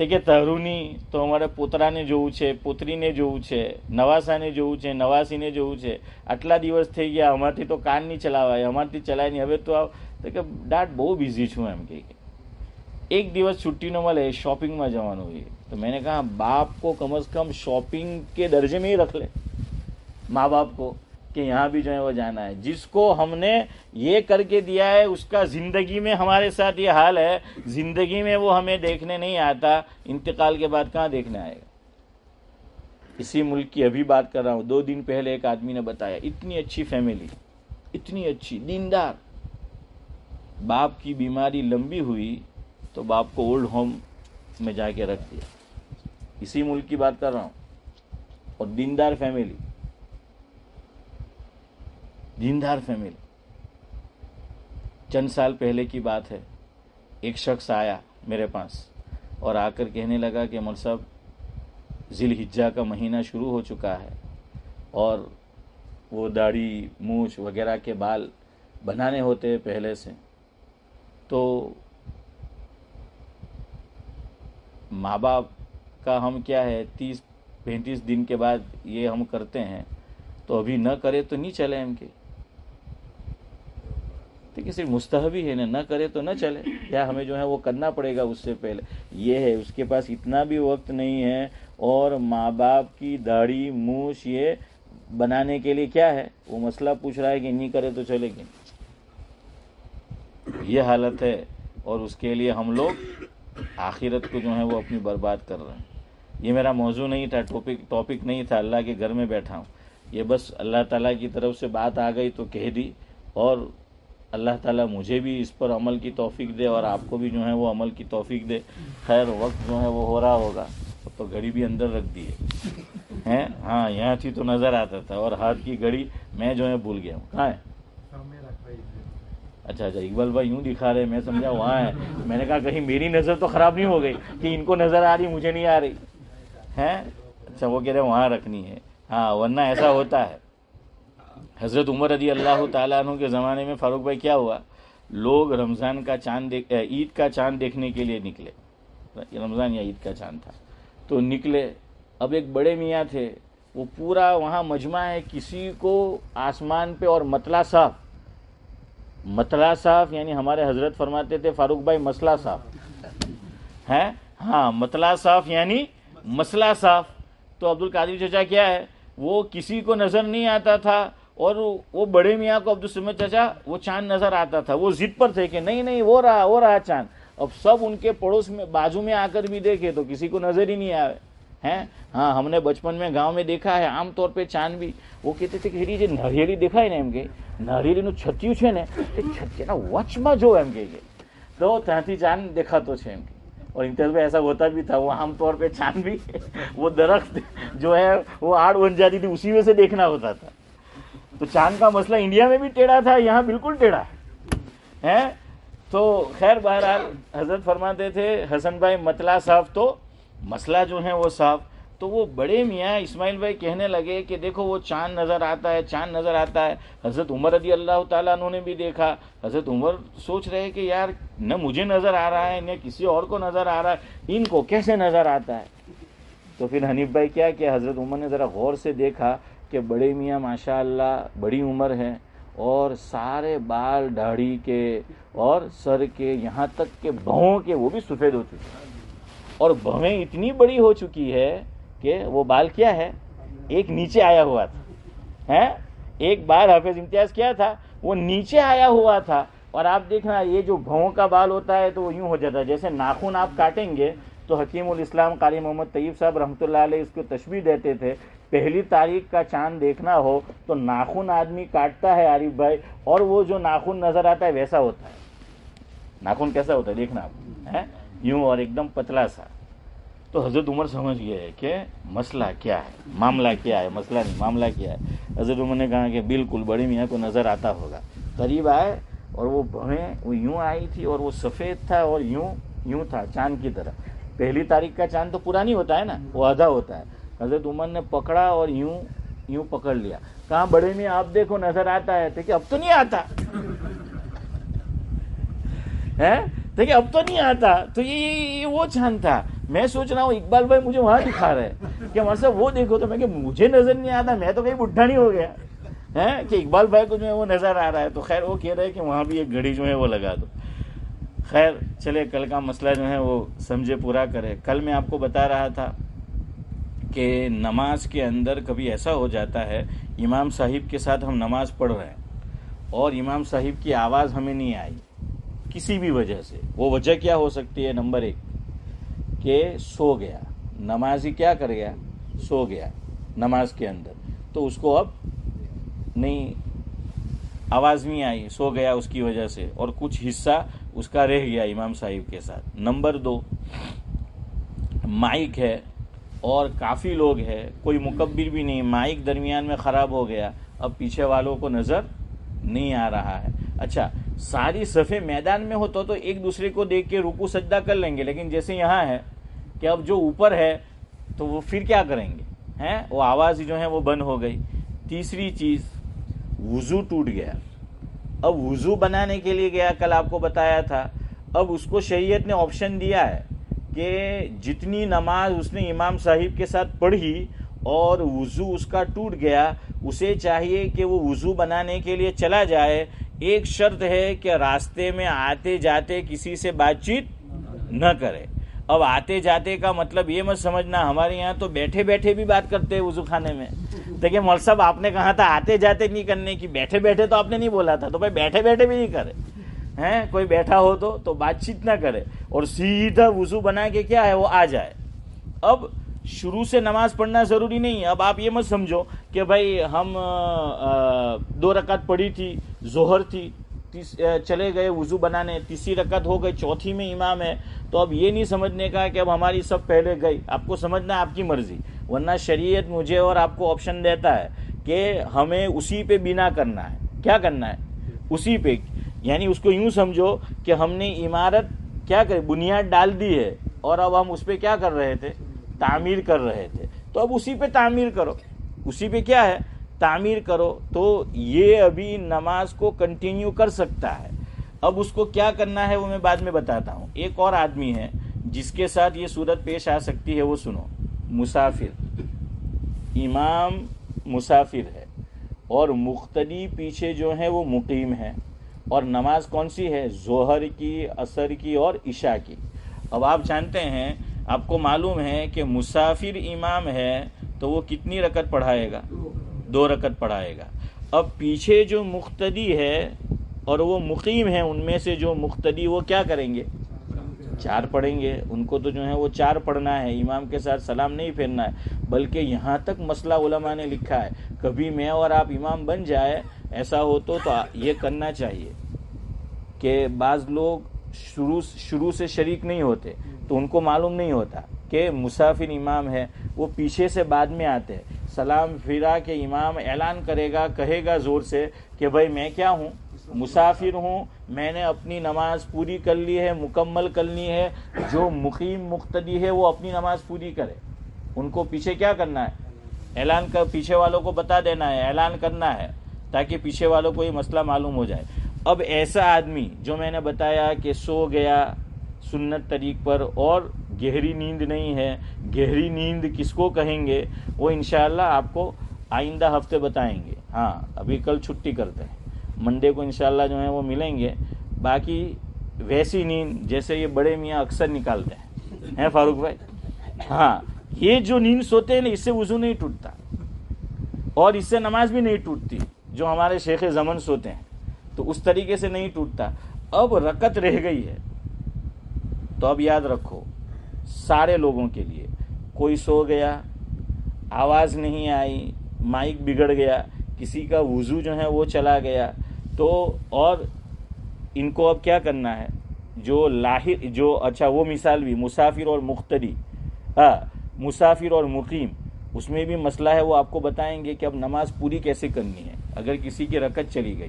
તે કે તરુની તો અમારે પોતરાને જોવું છે, પોતરીને જોવું છે, નવાસાને જોવું છે, નવાસીને જોવું છે, આટલા દિવસ થઈ ગયા, અમારથી તો કાન નહીં ચલાવાય, અમારથી ચલાય નહીં, હવે તો કે ડાટ બહુ બિઝી છું એમ કે ایک દિવس چھٹی نہ ملے شاپنگ میں جانا ہوئی تو میں نے کہا باپ کو کم از کم شاپنگ کے درجے میں ہی رکھ لے، ماں باپ کو، کہ یہاں بھی جو ہے وہ جانا ہے. جس کو ہم نے یہ کر کے دیا ہے اس کا زندگی میں ہمارے ساتھ یہ حال ہے، زندگی میں وہ ہمیں دیکھنے نہیں آتا، انتقال کے بعد کہاں دیکھنے آئے گا. اسی ملک کی ابھی بات کر رہا ہوں، 2 دن پہلے ایک آدمی نے بتایا، اتنی اچھی فیملی، اتنی اچھی دیندار، باپ کی بیماری لمبی ہوئی تو باپ کو اولڈ ہوم میں جا کے رکھ دیا. اسی ملک کی بات کر رہا ہوں، اور دیندار فیملی، دیندار فیملی. چند سال پہلے کی بات ہے، ایک شخص آیا میرے پاس اور آ کر کہنے لگا کہ مول صاحب ذی الحجہ کا مہینہ شروع ہو چکا ہے اور وہ داڑھی مونچھ وغیرہ کے بال بنانے ہوتے پہلے سے، تو ماں باپ کا ہم کیا ہے 30-35 دن کے بعد یہ ہم کرتے ہیں، تو ابھی نہ کرے تو نہیں چلے ہم کے، تو صرف مستحبی ہے، نہ کرے تو نہ چلے، یا ہمیں جو ہے وہ کرنا پڑے گا اس سے پہلے. یہ ہے اس کے پاس اتنا بھی وقت نہیں ہے، اور ماں باپ کی داڑھی مونچھ یہ بنانے کے لیے کیا ہے وہ مسئلہ پوچھ رہا ہے کہ نہیں کرے تو چلے گی. یہ حالت ہے، اور اس کے لیے ہم لوگ آخرت کو جو ہے وہ اپنی برباد کر رہے ہیں. یہ میرا موضوع نہیں تھا، ٹاپک نہیں تھا، اللہ کے گھر میں بیٹھا ہوں، یہ بس اللہ تعالیٰ کی طرف سے بات آ گئی تو کہہ دی، اور اللہ تعالیٰ مجھے بھی اس پر عمل کی توفیق دے اور آپ کو بھی جو ہے وہ عمل کی توفیق دے. خیر وقت جو ہے وہ ہو رہا ہوگا، تو گھڑی بھی اندر رکھ دی ہے. ہاں یہاں تھی تو نظر آتا تھا، اور ہاتھ کی گھڑی میں جو ہے بھول گیا ہوں. کہاں ہے؟ اچھا اقبال بھائی یوں دکھا رہے، میں سمجھا وہاں ہے. میں نے کہا کہیں میری نظر تو خراب نہیں ہو گئی کہ ان کو نظر آ رہی مجھے نہیں آ رہی ہے. اچھا وہ کہہ رہے وہاں رکھنی ہے. ہاں ورنہ ایسا ہوتا ہے. حضرت عمر رضی اللہ تعالیٰ عنہ کے زمانے میں فاروق بھائی کیا ہوا، لوگ رمضان کا چاند عید کا چاند دیکھنے کے لیے نکلے، رمضان یا عید کا چاند تھا تو نکلے. اب ایک بڑے میاں تھے، وہ پورا وہاں مجمع ہے، کسی کو آسمان پہ، اور مطلع صاف، مطلع صاف یعنی ہمارے حضرت فرماتے تھے فاروق بھائی مسئلہ صاف ہے. ہاں مطلع صاف یعنی مسئلہ صاف. تو عبدالقادر چچا کیا ہے، وہ کسی کو نظر نہیں آتا تھا، اور وہ بڑے میاں کو عبدالصمد چچا وہ چاند نظر آتا تھا. وہ ضد پر تھے کہ نہیں نہیں وہ رہا چاند. اب سب ان کے پڑوس میں بازو میں آ کر بھی دیکھے تو کسی کو نظر ہی نہیں آئے ہیں. ہاں ہم نے بچپن میں گاؤں میں دیکھا ہے عام طور پہ چاند بھی وہ کہتے تھے کہ જે નારિયેળી દેખાય ને એમ કે નારિયેળીનું છત્યું છે ને એ છત્યાના વચમાં જો એમ કે તો ત્યાંથી ચાંદ દેખાતો છે એમ કે. اور امتیاز میں ایسا ہوتا بھی تھا، وہ عام طور پہ چاند بھی وہ درخت جو ہے وہ آڑ بن جاتی تھی، اسی میں سے دیکھنا ہوتا تھا. تو چاند کا مسئلہ انڈیا میں بھی ٹیڑھا تھا، یہاں بالکل ٹیڑھا ہے. تو خیر بہرحال حضرت فرماتے تھے حسن بھائی مطلع صاف تو مسئلہ جو ہے وہ صاف. تو وہ بڑے میاں اسماعیل بھائی کہنے لگے کہ دیکھو وہ چاند نظر آتا ہے، چاند نظر آتا ہے. حضرت عمر رضی اللہ تعالیٰ عنہ نے بھی دیکھا. حضرت عمر سوچ رہے کہ یار نہ مجھے نظر آ رہا ہے نہ کسی اور کو نظر آ رہا ہے، ان کو کیسے نظر آتا ہے. تو پھر حنیف بھائی کیا کہ حضرت عمر نے ذرا غور سے دیکھا کہ بڑے میاں ماشاء اللہ بڑی عمر ہے، اور سارے بال داڑھی کے اور سر کے یہاں تک کہ بھووں کے وہ بھی سفید ہو چکے ہیں، اور بھویں اتنی بڑی ہو چکی ہے کہ وہ بال کیا ہے ایک نیچے آیا ہوا تھا ہے. ایک بار حافظ امتیاز کیا تھا وہ نیچے آیا ہوا تھا. اور آپ دیکھنا یہ جو بھووں کا بال ہوتا ہے تو وہ یوں ہو جاتا ہے جیسے ناخن آپ کاٹیں گے. تو حکیم الاسلام قاری محمد طیب صاحب رحمۃ اللہ علیہ اس کو تشبیہ دیتے تھے، پہلی تاریخ کا چاند دیکھنا ہو تو ناخن آدمی کاٹتا ہے عارف بھائی، اور وہ جو ناخن نظر آتا ہے ویسا ہوتا ہے. ناخن کیسا ہوتا ہے دیکھنا آپ ہے، یوں اور ایک دم پتلا سا. تو حضرت عمر سمجھ گئے کہ مسئلہ کیا ہے، معاملہ کیا ہے، مسئلہ نہیں معاملہ کیا ہے. حضرت عمر نے کہا کہ بالکل بڑے میاں کو نظر آتا ہوگا. قریب آئے اور وہ بھویں وہ یوں آئی تھی، اور وہ سفید تھا اور یوں تھا چاند کی طرح. پہلی تاریخ کا چاند تو پورا نہیں ہوتا ہے نا، وہ آدھا ہوتا ہے. حضرت عمر نے پکڑا اور یوں پکڑ لیا. کہاں بڑے میاں آپ دیکھو نظر آتا ہے. کہ اب تو نہیں آتا ہے، دیکھیں اب تو نہیں آتا. تو یہ وہ چاند تھا. میں سوچ رہا ہوں اقبال بھائی مجھے وہاں دکھا رہے ہیں کہ ہمارے صاحب وہ دیکھو، تو میں کہ مجھے نظر نہیں آتا، میں تو کہیں بڈھا نہیں ہو گیا ہے کہ اقبال بھائی کو جو ہے وہ نظر آ رہا ہے. تو خیر وہ کہہ رہے ہیں کہ وہاں بھی ایک گھڑی جو ہے وہ لگا دو. خیر چلے کل کا مسئلہ جو ہے وہ سمجھے پورا کرے. کل میں آپ کو بتا رہا تھا کہ نماز کے اندر کبھی ایسا ہو جاتا ہے امام صاحب کے ساتھ ہم نماز پڑھ رہے ہیں اور امام صاحب کی آواز ہمیں نہیں آئی کسی بھی وجہ سے. وہ وجہ کیا ہو سکتی ہے؟ نمبر 1 کہ سو گیا نمازی، کیا کر گیا؟ سو گیا نماز کے اندر، تو اس کو اب نہیں آواز نہیں آئی، سو گیا اس کی وجہ سے، اور کچھ حصہ اس کا رہ گیا امام صاحب کے ساتھ. نمبر 2 مائک ہے اور کافی لوگ ہے، کوئی مکبر بھی نہیں، مائک درمیان میں خراب ہو گیا، اب پیچھے والوں کو نظر نہیں آ رہا ہے. اچھا ساری صفیں میدان میں ہو تو ایک دوسرے کو دیکھ کے رکوع سجدہ کر لیں گے، لیکن جیسے یہاں ہے کہ اب جو اوپر ہے تو وہ پھر کیا کریں گے ہیں؟ وہ آواز جو ہے وہ بند ہو گئی. تیسری چیز وضو ٹوٹ گیا. اب وضو بنانے کے لیے گیا، کل آپ کو بتایا تھا، اب اس کو شریعت نے آپشن دیا ہے کہ جتنی نماز اس نے امام صاحب کے ساتھ پڑھی اور وضو اس کا ٹوٹ گیا، اسے چاہیے کہ وہ وضو بنانے کے لیے چلا جائے. ایک شرط ہے کہ راستے میں آتے جاتے کسی سے بات چیت نہ کرے. اب آتے جاتے کا مطلب یہ مت سمجھنا ہمارے یہاں تو بیٹھے بیٹھے بھی بات کرتے ہیں وضو خانے میں. دیکھیں مول صاحب آپ نے کہا تھا آتے جاتے نہیں کرنے کی، بیٹھے بیٹھے تو آپ نے نہیں بولا تھا، تو بھائی بیٹھے بیٹھے بھی نہیں کرے ہیں. کوئی بیٹھا ہو تو بات چیت نہ کرے اور سیدھا وضو بنا کے کیا ہے وہ آ جائے. اب شروع سے نماز پڑھنا ضروری نہیں ہے. اب آپ یہ مت سمجھو کہ بھائی ہم 2 رکعت پڑھی تھی، ظہر تھی، چلے گئے وضو بنانے، تیسری رکعت ہو گئی، چوتھی میں امام ہے، تو اب یہ نہیں سمجھنے کا کہ اب ہماری سب پہلے گئی. آپ کو سمجھنا ہے آپ کی مرضی، ورنہ شریعت مجھے اور آپ کو آپشن دیتا ہے کہ ہمیں اسی پہ بنا کرنا ہے. کیا کرنا ہے؟ اسی پہ. یعنی اس کو یوں سمجھو کہ ہم نے عمارت کیا کرے بنیاد ڈال دی ہے اور اب ہم اس پہ کیا کر رہے تھے؟ تعمیر کر رہے تھے. تو اب اسی پہ تعمیر کرو، اسی پہ کیا ہے؟ تعمیر کرو. تو یہ ابھی نماز کو کنٹینیو کر سکتا ہے. اب اس کو کیا کرنا ہے وہ میں بعد میں بتاتا ہوں. ایک اور آدمی ہے جس کے ساتھ یہ صورت پیش آ سکتی ہے، وہ سنو. مسافر، امام مسافر ہے اور مقتدی پیچھے جو ہے وہ مقیم ہے، اور نماز کون سی ہے؟ ظہر کی، عصر کی اور عشاء کی. اب آپ جانتے ہیں، آپ کو معلوم ہے کہ مسافر امام ہے تو وہ کتنی رکعت پڑھائے گا؟ 2 رکعت پڑھائے گا. اب پیچھے جو مقتدی ہے اور وہ مقیم ہے، ان میں سے جو مقتدی وہ کیا کریں گے؟ 4 پڑھیں گے. ان کو تو جو ہے وہ 4 پڑھنا ہے، امام کے ساتھ سلام نہیں پھیرنا ہے. بلکہ یہاں تک مسئلہ علماء نے لکھا ہے، کبھی میں اور آپ امام بن جائے ایسا ہو تو یہ کرنا چاہیے کہ بعض لوگ شروع سے شریک نہیں ہوتے، تو ان کو معلوم نہیں ہوتا کہ مسافر امام ہے، وہ پیچھے سے بعد میں آتے ہیں. سلام پھرا کہ امام اعلان کرے گا، کہے گا زور سے کہ بھائی میں کیا ہوں؟ مسافر ہوں، میں نے اپنی نماز پوری کر لی ہے، مکمل کرنی ہے. جو مقیم مقتدی ہے وہ اپنی نماز پوری کرے. ان کو پیچھے کیا کرنا ہے؟ اعلان کر، پیچھے والوں کو بتا دینا ہے، اعلان کرنا ہے، تاکہ پیچھے والوں کو یہ مسئلہ معلوم ہو جائے. اب ایسا آدمی جو میں نے بتایا کہ سو گیا سنت طریق پر اور گہری نیند نہیں ہے، گہری نیند کس کو کہیں گے وہ انشاءاللہ آپ کو آئندہ ہفتے بتائیں گے. ہاں ابھی کل چھٹی کرتے ہیں، منڈے کو انشاءاللہ جو ہے وہ ملیں گے. باقی ویسی نیند جیسے یہ بڑے میاں اکثر نکالتے ہیں فاروق بھائی. ہاں یہ جو نیند سوتے ہیں نا، اس سے وضو نہیں ٹوٹتا اور اس سے نماز بھی نہیں ٹوٹتی. جو ہمارے شیخ زمن سوتے ہیں تو اس طریقے سے نہیں ٹوٹتا. اب رکعت رہ گئی ہے تو اب یاد رکھو سارے لوگوں کے لیے، کوئی سو گیا، آواز نہیں آئی، مائک بگڑ گیا، کسی کا وضو جو ہے وہ چلا گیا، تو اور ان کو اب کیا کرنا ہے؟ جو اچھا وہ مثال بھی مسافر اور مقتدی، مسافر اور مقیم، اس میں بھی مسئلہ ہے، وہ آپ کو بتائیں گے کہ اب نماز پوری کیسے کرنی ہے اگر کسی کی رکعت چلی گئی.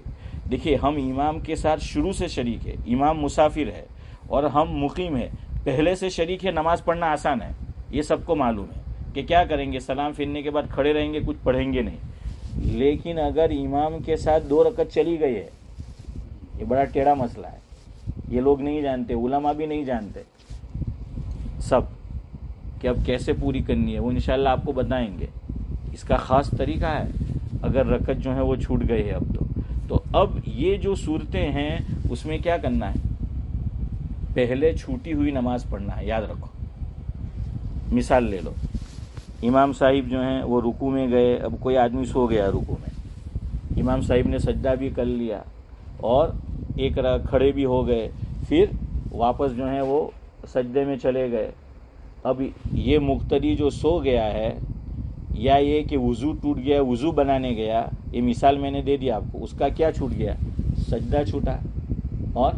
دیکھیے ہم امام کے ساتھ شروع سے شریک ہے، امام مسافر ہے اور ہم مقیم ہے، پہلے سے شریک ہے. نماز پڑھنا آسان ہے، یہ سب کو معلوم ہے کہ کیا کریں گے، سلام پھرنے کے بعد کھڑے رہیں گے، کچھ پڑھیں گے نہیں. لیکن اگر امام کے ساتھ 2 رکعت چلی گئی ہے، یہ بڑا ٹیڑھا مسئلہ ہے، یہ لوگ نہیں جانتے، علماء بھی نہیں جانتے سب. کہ اب کیسے پوری کرنی ہے، وہ انشاءاللہ آپ کو بتائیں گے. اس کا خاص طریقہ ہے اگر رکعت جو ہے وہ چھوٹ گئی ہے اب تو اب یہ جو صورتیں ہیں اس میں کیا کرنا ہے، پہلے چھوٹی ہوئی نماز پڑھنا ہے. یاد رکھو، مثال لے لو، امام صاحب جو ہیں وہ رکوع میں گئے، اب کوئی آدمی سو گیا رکوع میں، امام صاحب نے سجدہ بھی کر لیا اور ایک کھڑے بھی ہو گئے، پھر واپس جو ہیں وہ سجدے میں چلے گئے. اب یہ مقتدی جو سو گیا ہے یا یہ کہ وضو ٹوٹ گیا، وضو بنانے گیا، یہ مثال میں نے دے دی آپ کو، اس کا کیا چھوٹ گیا؟ سجدہ چھوٹا اور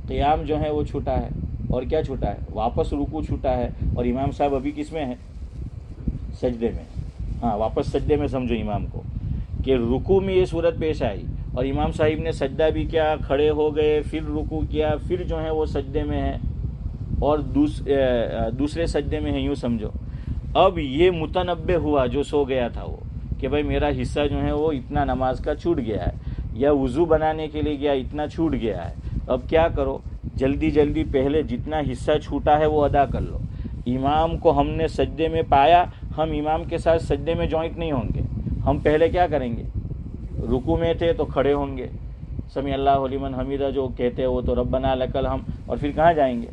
قیام جو ہے وہ چھوٹا ہے، اور کیا چھوٹا ہے؟ واپس رکوع چھوٹا ہے. اور امام صاحب ابھی کس میں ہے؟ سجدے میں. ہاں، واپس سجدے میں سمجھو امام کو، کہ رکوع میں یہ صورت پیش آئی اور امام صاحب نے سجدہ بھی کیا، کھڑے ہو گئے، پھر رکوع کیا، پھر جو ہے وہ سجدے میں ہے اور دوسرے سجدے میں ہے، یوں سمجھو. اب یہ متنبہ ہوا جو سو گیا تھا وہ، کہ بھائی میرا حصہ جو ہے وہ اتنا نماز کا چھوٹ گیا ہے، یا وضو بنانے کے لیے گیا اتنا چھوٹ گیا ہے. اب کیا کرو، جلدی جلدی پہلے جتنا حصہ چھوٹا ہے وہ ادا کر لو. امام کو ہم نے سجدے میں پایا، ہم امام کے ساتھ سجدے میں جوائنٹ نہیں ہوں گے. ہم پہلے کیا کریں گے؟ رکوع میں تھے تو کھڑے ہوں گے، سمیع اللہ لمن حمیدہ جو کہتے ہیں وہ تو ربنا لک الحمد، اور پھر کہاں جائیں گے؟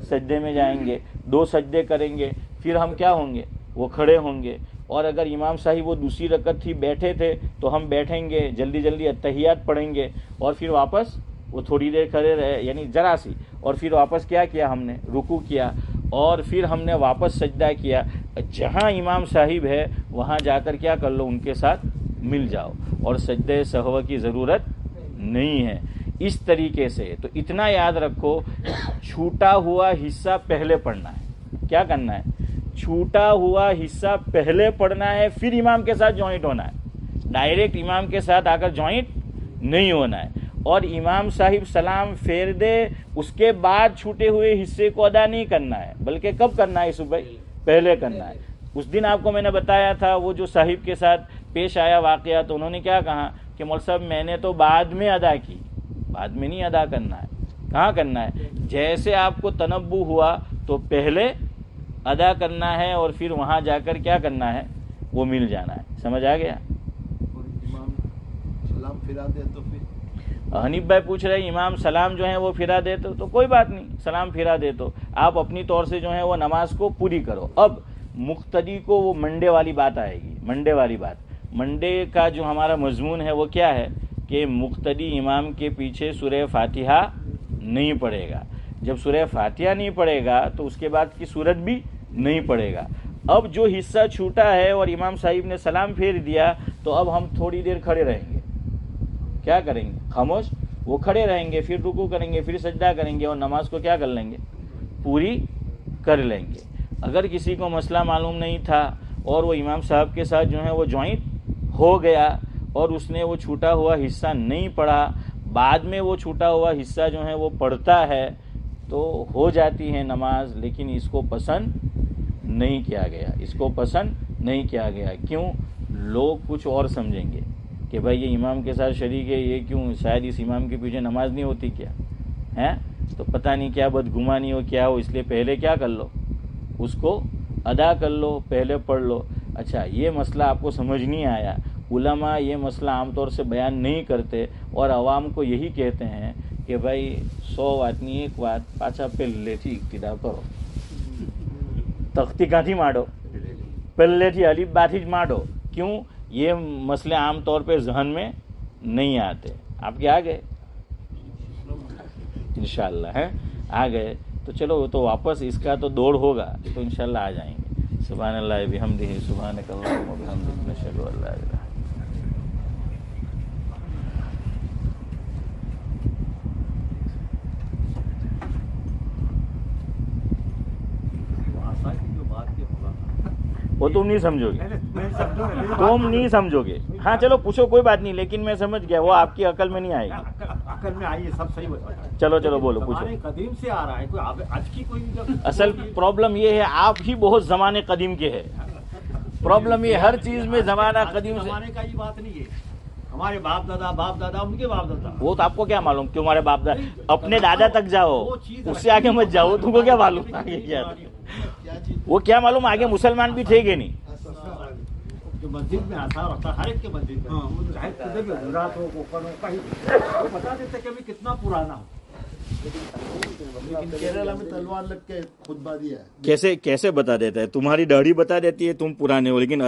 سجدے میں جائیں گے، 2 سجدے کریں گے، پھر ہم کیا ہوں گے؟ وہ کھڑے ہوں گے. اور اگر امام صاحب وہ دوسری رکعت تھی بیٹھے تھے تو ہم بیٹھیں گے، جلدی جلدی اتحیات پڑھیں گے، اور پھر واپس وہ تھوڑی دیر کھڑے رہے، یعنی ذرا سی، اور پھر واپس کیا کیا ہم نے؟ رکوع کیا، اور پھر ہم نے واپس سجدہ کیا. جہاں امام صاحب ہے وہاں جا کر کیا کر لو، ان کے ساتھ مل جاؤ، اور سجدہ سہو کی ضرورت نہیں ہے. اس طریقے سے تو اتنا یاد رکھو، چھوٹا ہوا حصہ پہلے پڑھنا ہے. کیا کرنا ہے؟ چھوٹا ہوا حصہ پہلے پڑھنا ہے، پھر امام کے ساتھ جوائنٹ ہونا ہے. ڈائریکٹ امام کے ساتھ آ کر جوائنٹ نہیں ہونا ہے. اور امام صاحب سلام پھیر دے اس کے بعد چھوٹے ہوئے حصے کو ادا نہیں کرنا ہے، بلکہ کب کرنا ہے؟ صبح پہلے کرنا ہے. اس دن آپ کو میں نے بتایا تھا وہ جو صاحب کے ساتھ پیش آیا واقعہ، تو انہوں نے کیا کہا کہ مول صاحب میں نے تو بعد میں ادا کی. بعد میں نہیں ادا کرنا ہے. کہاں کرنا ہے؟ جیسے آپ کو تنبہ ہوا تو پہلے ادا کرنا ہے، اور پھر وہاں جا کر کیا کرنا ہے؟ وہ مل جانا ہے. سمجھ آ گیا؟ امام سلام پھرا دے تو پھر حنیف بھائی پوچھ رہے ہیں امام سلام جو ہے وہ پھرا دے تو کوئی بات نہیں، سلام پھرا دے تو آپ اپنی طور سے جو ہے وہ نماز کو پوری کرو. اب مقتدی کو وہ منڈے والی بات آئے گی. منڈے والی بات، منڈے کا جو ہمارا مضمون ہے وہ کیا ہے کہ مقتدی امام کے پیچھے سورہ فاتحہ نہیں پڑھے گا. جب سورہ فاتحہ نہیں پڑھے گا تو اس کے بعد کی سورت بھی نہیں پڑھے گا. اب جو حصہ چھوٹا ہے اور امام صاحب نے سلام پھیر دیا تو اب ہم تھوڑی دیر کھڑے رہیں گے. کیا کریں گے؟ خاموش. وہ کھڑے رہیں گے، پھر رکوع کریں گے، پھر سجدہ کریں گے، اور نماز کو کیا کر لیں گے؟ پوری کر لیں گے. اگر کسی کو مسئلہ معلوم نہیں تھا اور وہ امام صاحب کے ساتھ جو ہے وہ جوائنٹ ہو گیا اور اس نے وہ چھوٹا ہوا حصہ نہیں پڑھا، بعد میں وہ چھوٹا ہوا حصہ جو ہے وہ پڑھتا ہے تو ہو جاتی ہے نماز، لیکن اس کو پسند نہیں کیا گیا. اس کو پسند نہیں کیا گیا. کیوں؟ لوگ کچھ اور سمجھیں گے کہ بھائی یہ امام کے ساتھ شریک ہے، یہ کیوں؟ شاید اس امام کے پیچھے نماز نہیں ہوتی کیا ہے؟ تو پتہ نہیں کیا بدگمانی ہو کیا ہو، اس لیے پہلے کیا کر لو؟ اس کو ادا کر لو، پہلے پڑھ لو. اچھا، یہ مسئلہ آپ کو سمجھ نہیں آیا. علماء یہ مسئلہ عام طور سے بیان نہیں کرتے اور عوام کو یہی کہتے ہیں کہ بھائی 100 વાતની એક વાત પાછા પહેલેથી ઇક્તિદા કરો. તખ્તી કાંથી માંડો? પહેલેથી અલીફ બાથી જ માંડો. کیوں؟ یہ مسئلے عام طور پہ ذہن میں نہیں آتے. آپ کے آ گئے انشاءاللہ؟ ہیں آ گئے تو چلو، تو واپس اس کا تو دوڑ ہوگا تو انشاءاللہ آ جائیں گے. سبحان اللہ بحمدہ، سبحانک اللہم وبحمدک، نشہد ان لا الہ. وہ تم نہیں سمجھو گے، تم نہیں سمجھو گے. ہاں چلو پوچھو، کوئی بات نہیں، لیکن میں سمجھ گیا وہ آپ کی عقل میں نہیں آئے گی. عقل میں آئی ہے، سب صحیح بتا. چلو بولو، پوچھو. قدیم سے آ رہا ہے، کوئی آج کی کوئی اصل پرابلم یہ ہے آپ ہی بہت زمانے قدیم کے ہے. پرابلم یہ ہر چیز میں زمانہ قدیم سے. زمانے کا یہ بات نہیں ہے. ہمارے باپ دادا ان کے باپ دادا، وہ تو آپ کو کیا معلوم کیوں ہمارے باپ دادا؟ اپنے دادا تک جاؤ، اس سے آگے مت جاؤ، تم کو کیا معلوم آگے کیا. وہ کیا معلوم آگے مسلمان بھی تھے کہ نہیں. جو مسجد میں آثار ہوتا ہے ہر ایک کے مسجد میں چاہے کدھر بھی گجرات ہو کوکن ہو کہیں وہ بتا دیتے کہ ابھی کتنا پرانا ہو. لیکن کیرلا میں تلوار لگ کے خطبہ دیا ہے. کیسے بتا دیتا ہے؟ تمہاری داڑھی بتا دیتی ہے تم پرانے ہو، لیکن